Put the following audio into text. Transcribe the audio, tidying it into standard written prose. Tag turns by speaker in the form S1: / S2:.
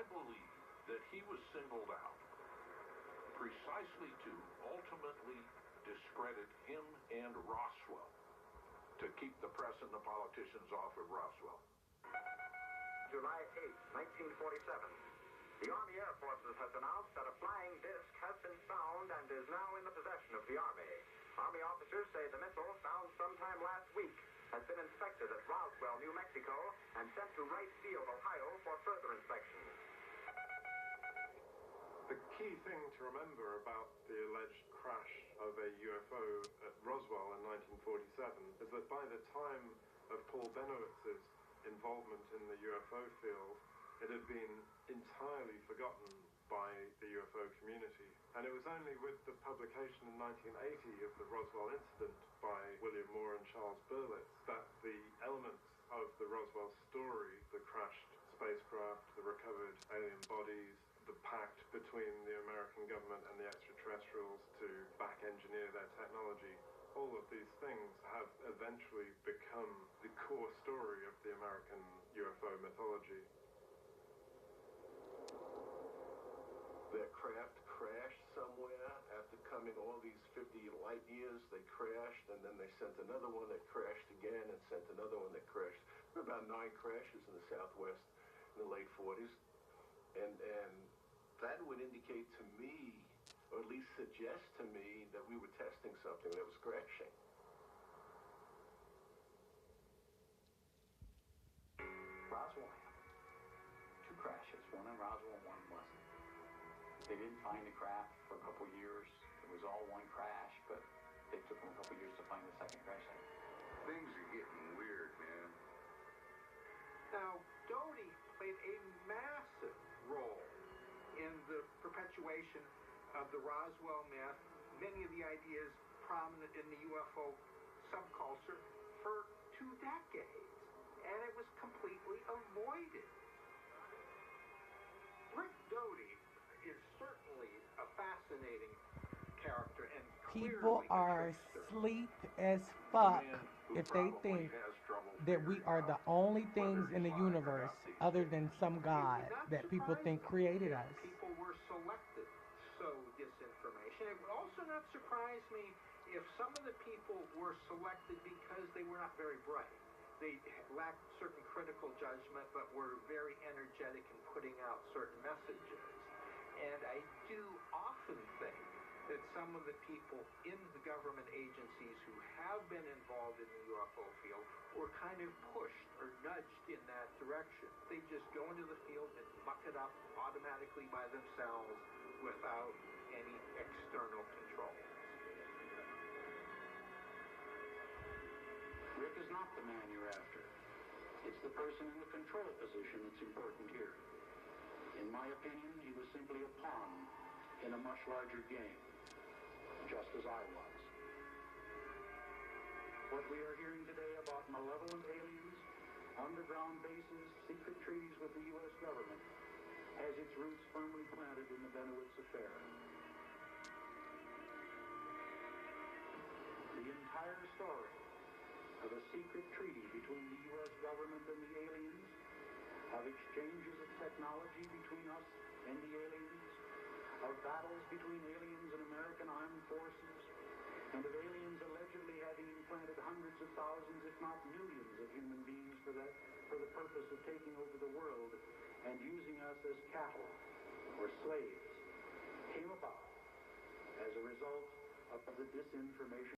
S1: believe that he was singled out precisely to ultimately discredit him and Roswell, to keep the press and the politicians off of Roswell.
S2: July 8, 1947. The Army Air Forces has announced that a flying disc has been found and is now in the possession of the Army. Army officers say the missile, found sometime last week, has been inspected at Roswell, New Mexico, and sent to Wright Field, Ohio, for further inspection.
S3: The key thing to remember about the alleged crash of a UFO at Roswell in 1947 is that by the time of Paul Benowitz's involvement in the UFO field, it had been entirely forgotten by the UFO community. And it was only with the publication in 1980 of the Roswell incident by William Moore and Charles Berlitz that the elements of the Roswell story, the crashed spacecraft, the recovered alien bodies, the pact between the American government and the extraterrestrials to back-engineer their technology, all of these things have eventually become the core story of the American UFO mythology.
S1: Their craft crashed somewhere after coming all these 50 light years. They crashed, and then they sent another one that crashed again, and sent another one that crashed. There were about 9 crashes in the Southwest in the late 40s. And that would indicate to me, or at least suggest to me, that we were testing something that was crashing.
S4: Roswell happened. 2 crashes, one in Roswell, one wasn't. They didn't find the craft for a couple years. It was all one crash, but it took them a couple years to find the second crash.
S1: Things are getting weird, man.
S5: Now, Doty played a massive role in the perpetuation of the Roswell myth, many of the ideas prominent in the UFO subculture for 2 decades, and it was completely avoided. Rick Doty is certainly a fascinating character, and
S6: people are asleep as fuck if they think that we are the only things in the universe other than some god that people think created us.
S5: People were selected to sow disinformation. It would also not surprise me if some of the people were selected because they were not very bright. They lacked certain critical judgment, but were very energetic in putting out certain messages. And I do often think that some of the people in the government agencies who have been involved in the UFO field were kind of pushed or nudged in that direction. They just go into the field and muck it up automatically by themselves without any external controls.
S4: Rick is not the man you're after. It's the person in the control position that's important here. In my opinion, he was simply a pawn in a much larger game, just as I was. What we are hearing today about malevolent aliens, underground bases, secret treaties with the U.S. government, has its roots firmly planted in the Benowitz affair. The entire story of a secret treaty between the U.S. government and the aliens, of exchanges of technology between us and the aliens, of battles between aliens and American armed forces, and of aliens allegedly having implanted hundreds of thousands, if not millions, of human beings for the purpose of taking over the world and using us as cattle or slaves, came about as a result of the disinformation